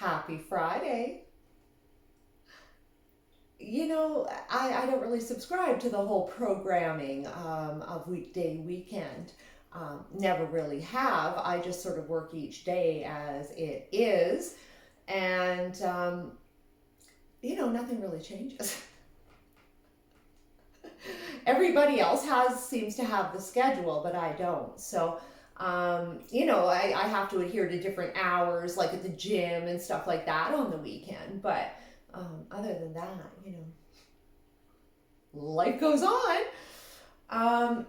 Happy Friday. You know, I don't really subscribe to the whole programming of weekday, weekend. Never really have. I just sort of work each day as it is. And, nothing really changes. Everybody else seems to have the schedule, but I don't. So, I have to adhere to different hours, like at the gym and stuff like that on the weekend. But other than that, life goes on. Um,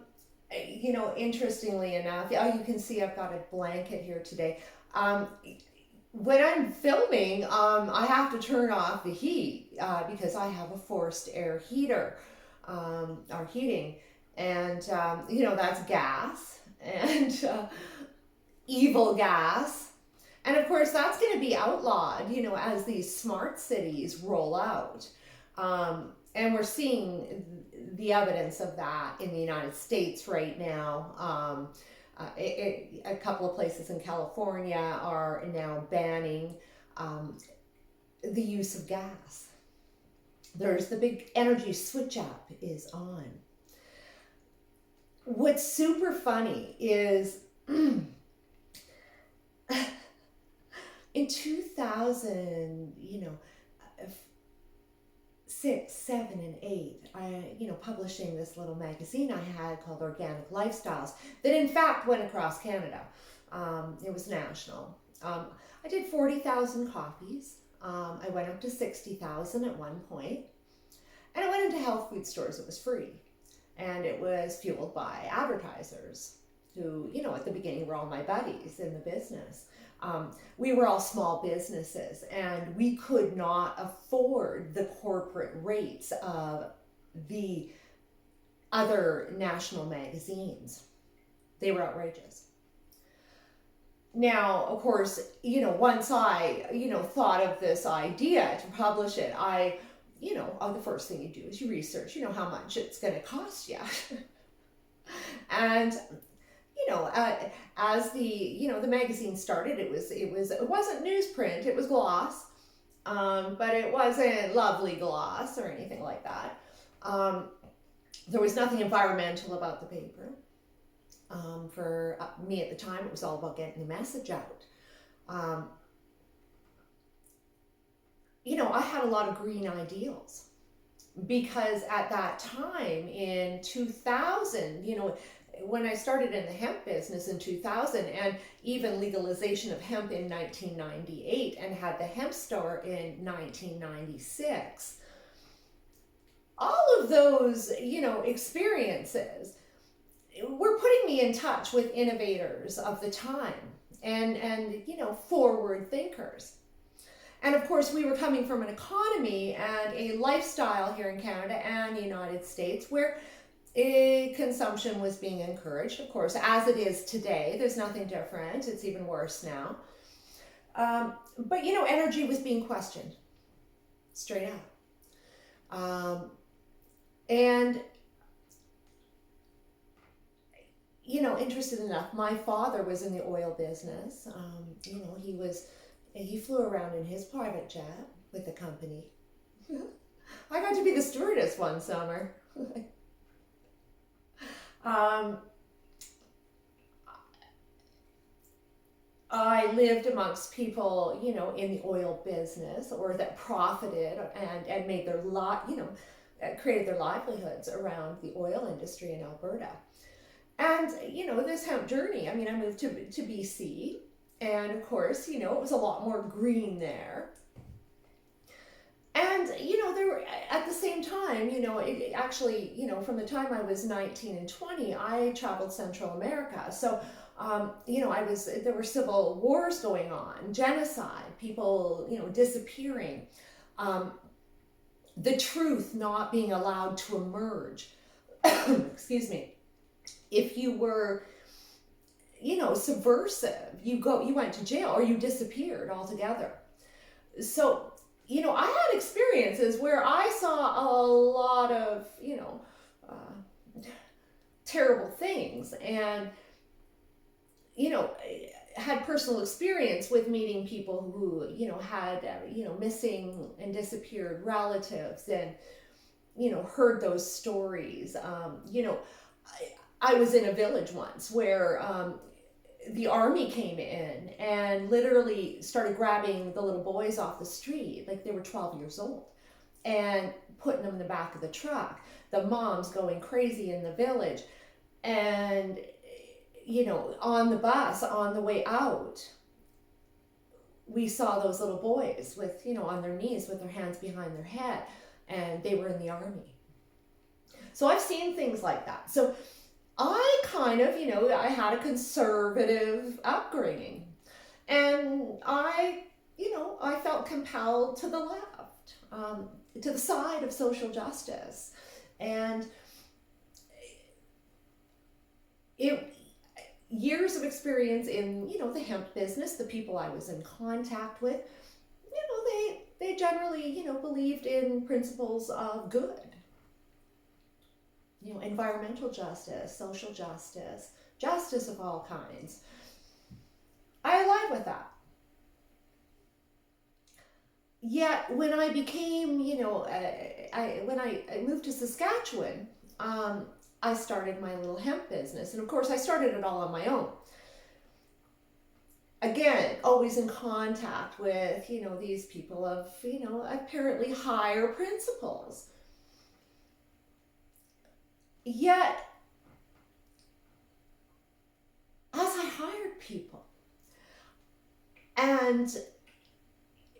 Interestingly enough, oh, you can see I've got a blanket here today. Um, when I'm filming, I have to turn off the heat because I have a forced air heater, our heating, and that's gas and evil gas. And of course, that's going to be outlawed, as these smart cities roll out. And we're seeing the evidence of that in the United States right now. A couple of places in California are now banning the use of gas. There's the big energy switch up is on. What's super funny is in 2000, six, seven, and eight, I, publishing this little magazine I had called Organic Lifestyles that in fact went across Canada. It was national. I did 40,000 copies. I went up to 60,000 at one point. And I went into health food stores. It was free. And it was fueled by advertisers who, at the beginning were all my buddies in the business. We were all small businesses and we could not afford the corporate rates of the other national magazines. They were outrageous. Now, of course, once I, thought of this idea to publish it, the first thing you do is you research, how much it's going to cost you. And as the magazine started, it wasn't newsprint, it was gloss, but it wasn't lovely gloss or anything like that. There was nothing environmental about the paper. For me at the time, it was all about getting the message out. I had a lot of green ideals because at that time in 2000, when I started in the hemp business in 2000 and even legalization of hemp in 1998 and had the hemp store in 1996, all of those, experiences were putting me in touch with innovators of the time and forward thinkers. And of course, we were coming from an economy and a lifestyle here in Canada and the United States where consumption was being encouraged, of course, as it is today. There's nothing different. It's even worse now. But energy was being questioned, straight out. And interested enough, my father was in the oil business. He flew around in his private jet with the company. I got to be the stewardess one summer. I lived amongst people, in the oil business or that profited and made their created their livelihoods around the oil industry in Alberta. And, this hemp journey, I moved to BC and of course, it was a lot more green there. And, there were, at the same time, it actually, from the time I was 19 and 20, I traveled Central America. So, there were civil wars going on, genocide, people, disappearing, the truth not being allowed to emerge. Excuse me. If you were, subversive, you went to jail or you disappeared altogether. So, I had experiences where I saw a lot of, terrible things. And, had personal experience with meeting people who, had, missing and disappeared relatives, and, heard those stories. I was in a village once where the army came in and literally started grabbing the little boys off the street, like they were 12 years old, and putting them in the back of the truck. The moms going crazy in the village. And, on the bus, on the way out, we saw those little boys with, on their knees with their hands behind their head, and they were in the army. So I've seen things like that. So I kind of, I had a conservative upbringing, and I felt compelled to the left, to the side of social justice. And years of experience in, the hemp business, the people I was in contact with, they generally, believed in principles of good. Environmental justice, social justice, justice of all kinds. I aligned with that. Yet when I became, when I moved to Saskatchewan, I started my little hemp business. And of course, I started it all on my own. Again, always in contact with, these people of, apparently higher principles. Yet, as I hired people and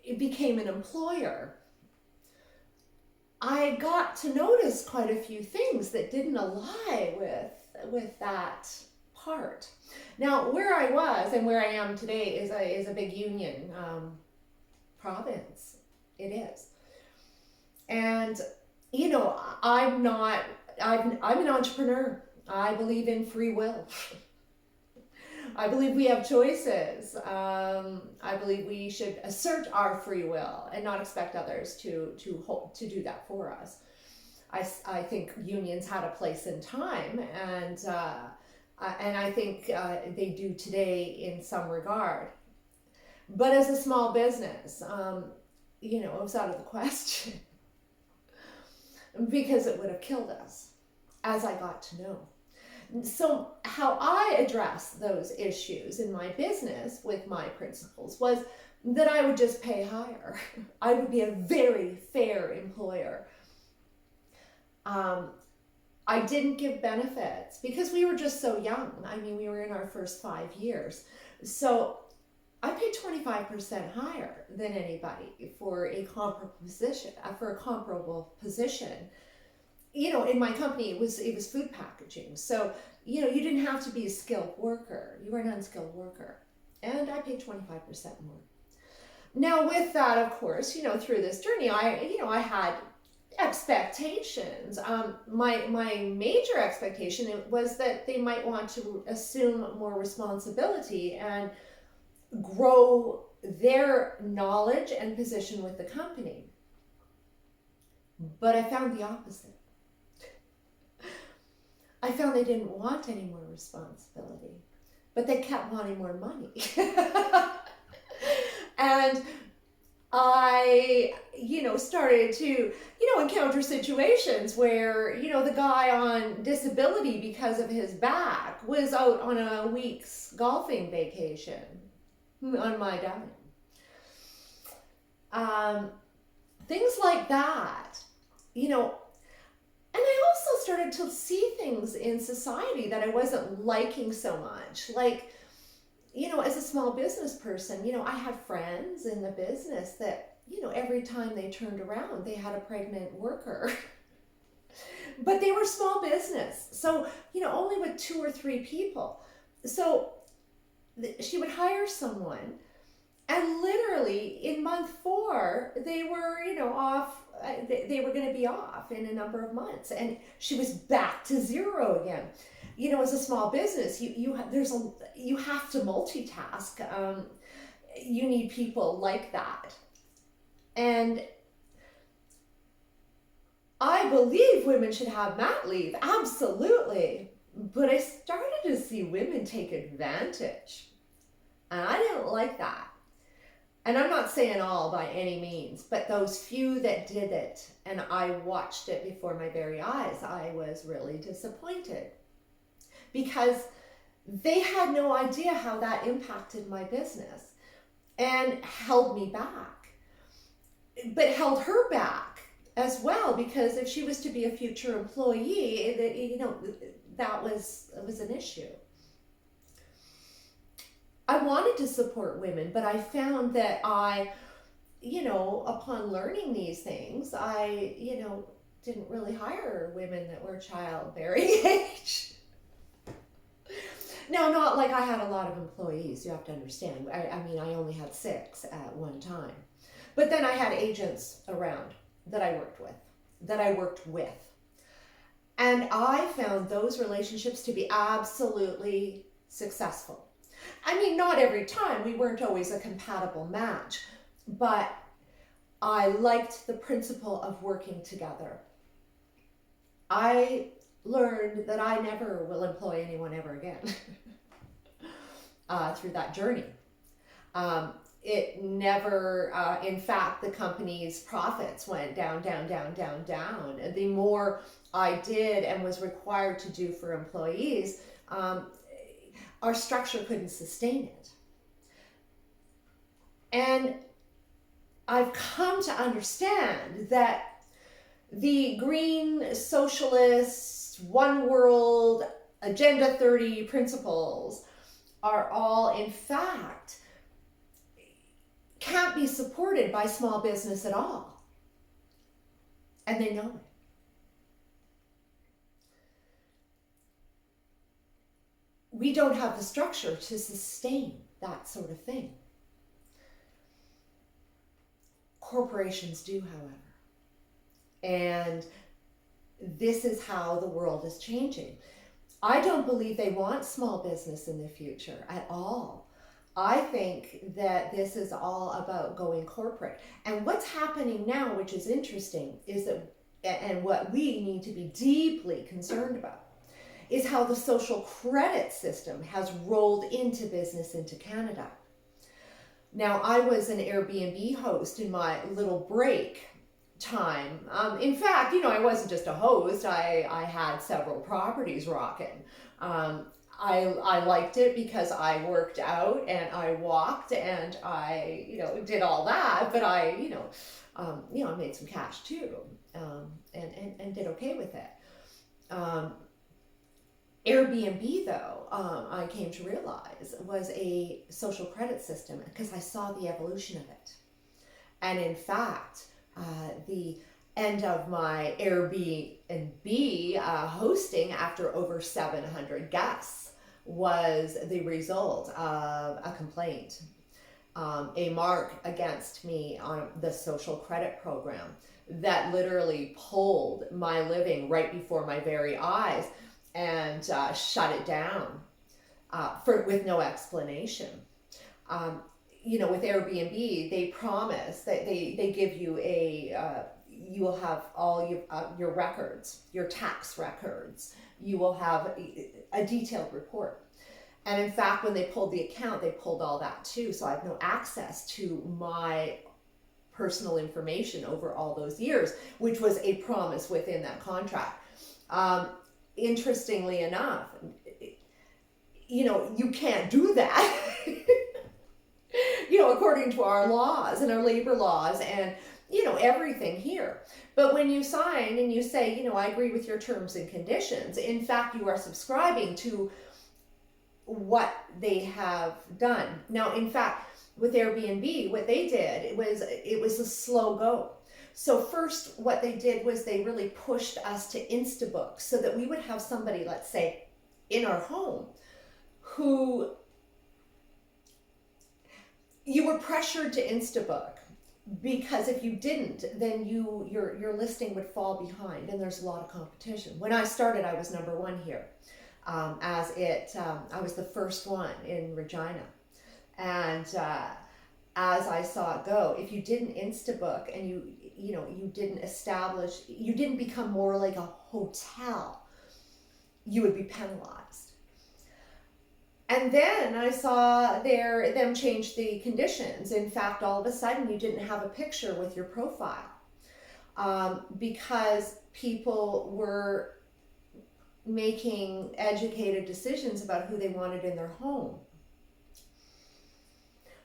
it became an employer, I got to notice quite a few things that didn't align with that part. Now, where I was and where I am today is a big union province. It is. And, I'm an entrepreneur. I believe in free will. I believe we have choices. I believe we should assert our free will and not expect others to do that for us. I think unions had a place in time, and I think they do today in some regard. But as a small business, it was out of the question because it would have killed us, as I got to know. So how I address those issues in my business with my principles was that I would just pay higher. I would be a very fair employer. I didn't give benefits because we were just so young. I mean, we were in our first 5 years. So I paid 25% higher than anybody for a comparable position. In my company, it was food packaging. So, you didn't have to be a skilled worker. You were an unskilled worker. And I paid 25% more. Now, with that, of course, through this journey, I had expectations. My major expectation was that they might want to assume more responsibility and grow their knowledge and position with the company. But I found the opposite. I found they didn't want any more responsibility, but they kept wanting more money. And I, started to, encounter situations where, the guy on disability because of his back was out on a week's golfing vacation on my dime. Things like that, and I also started to see things in society that I wasn't liking so much. Like, as a small business person, I had friends in the business that, every time they turned around, they had a pregnant worker. But they were small business. So, only with 2 or 3 people. So she would hire someone, and literally in month 4, they were, off. They were going to be off in a number of months, and she was back to zero again. As a small business, you have to multitask. You need people like that, and I believe women should have mat leave, absolutely. But I started to see women take advantage And I didn't like that. And I'm not saying all by any means, but those few that did it, and I watched it before my very eyes, I was really disappointed because they had no idea how that impacted my business and held me back, but held her back as well, because if she was to be a future employee, that was an issue. I wanted to support women, but I found that upon learning these things, I didn't really hire women that were childbearing age. Now, not like I had a lot of employees, you have to understand. I mean, I only had 6 at one time. But then I had agents around that I worked with. And I found those relationships to be absolutely successful. I mean, not every time. We weren't always a compatible match. But I liked the principle of working together. I learned that I never will employ anyone ever again through that journey. It never, in fact, the company's profits went down, down, down, down, down. The more I did and was required to do for employees, our structure couldn't sustain it. And I've come to understand that the green socialist, one world, Agenda 30 principles are all, in fact, can't be supported by small business at all. And they know it. We don't have the structure to sustain that sort of thing. Corporations do, however. And this is how the world is changing. I don't believe they want small business in the future at all. I think that this is all about going corporate. And what's happening now, which is interesting, is that, and what we need to be deeply concerned about, is how the social credit system has rolled into business into Canada. Now, I was an Airbnb host in my little break time. In fact, I wasn't just a host. I had several properties rocking. I liked it because I worked out and I walked and I, did all that. But I made some cash too, and did okay with it. Airbnb, though, I came to realize was a social credit system because I saw the evolution of it. And in fact, the end of my Airbnb hosting after over 700 guests was the result of a complaint, a mark against me on the social credit program that literally pulled my living right before my very eyes and shut it down with no explanation. With Airbnb, they promise that they give you you will have all your records, your tax records. You will have a detailed report. And in fact, when they pulled the account, they pulled all that too. So I have no access to my personal information over all those years, which was a promise within that contract. Interestingly enough, you can't do that, according to our laws and our labor laws and, everything here. But when you sign and you say, I agree with your terms and conditions, in fact, you are subscribing to what they have done. Now, in fact, with Airbnb, what they did, it was a slow go. So first, what they did was they really pushed us to Instabook so that we would have somebody, let's say, in our home who you were pressured to Instabook, because if you didn't, then your listing would fall behind, and there's a lot of competition. When I started, I was number 1 here. I was the first one in Regina, and as I saw it go, if you didn't Instabook and you didn't become more like a hotel, you would be penalized. And then I saw them change the conditions. In fact, all of a sudden you didn't have a picture with your profile, because people were making educated decisions about who they wanted in their home.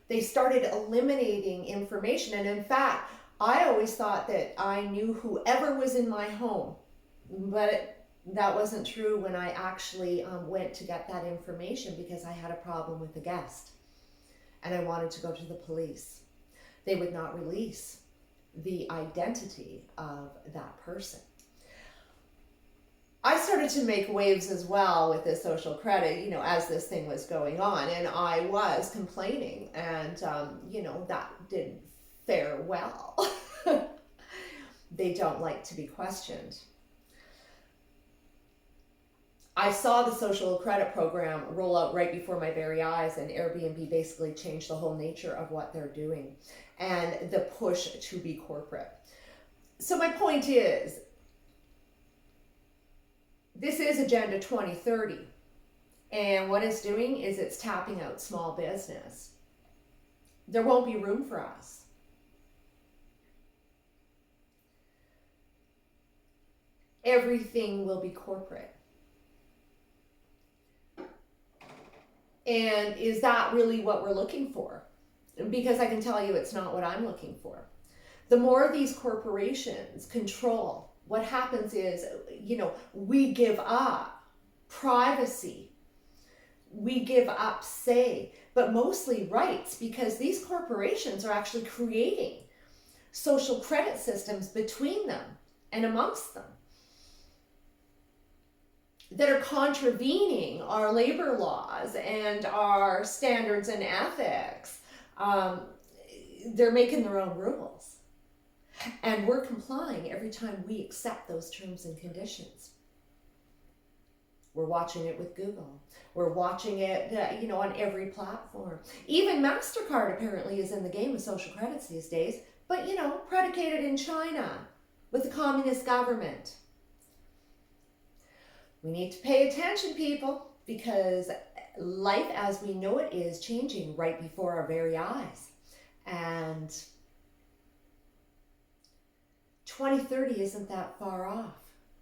They started eliminating information. And in fact, I always thought that I knew whoever was in my home, but that wasn't true when I actually went to get that information because I had a problem with a guest and I wanted to go to the police. They would not release the identity of that person. I started to make waves as well with this social credit, as this thing was going on, and I was complaining, and that didn't fare well. They don't like to be questioned. I saw the social credit program roll out right before my very eyes, and Airbnb basically changed the whole nature of what they're doing and the push to be corporate. So my point is, this is Agenda 2030, and what it's doing is it's tapping out small business. There won't be room for us. Everything will be corporate. And is that really what we're looking for? Because I can tell you it's not what I'm looking for. The more these corporations control, what happens is, we give up privacy. We give up say, but mostly rights, because these corporations are actually creating social credit systems between them and amongst them that are contravening our labor laws and our standards and ethics. They're making their own rules. And we're complying every time we accept those terms and conditions. We're watching it with Google. We're watching it, on every platform. Even MasterCard apparently is in the game of social credits these days, but, predicated in China with the communist government. We need to pay attention, people, because life as we know it is changing right before our very eyes. And 2030 isn't that far off.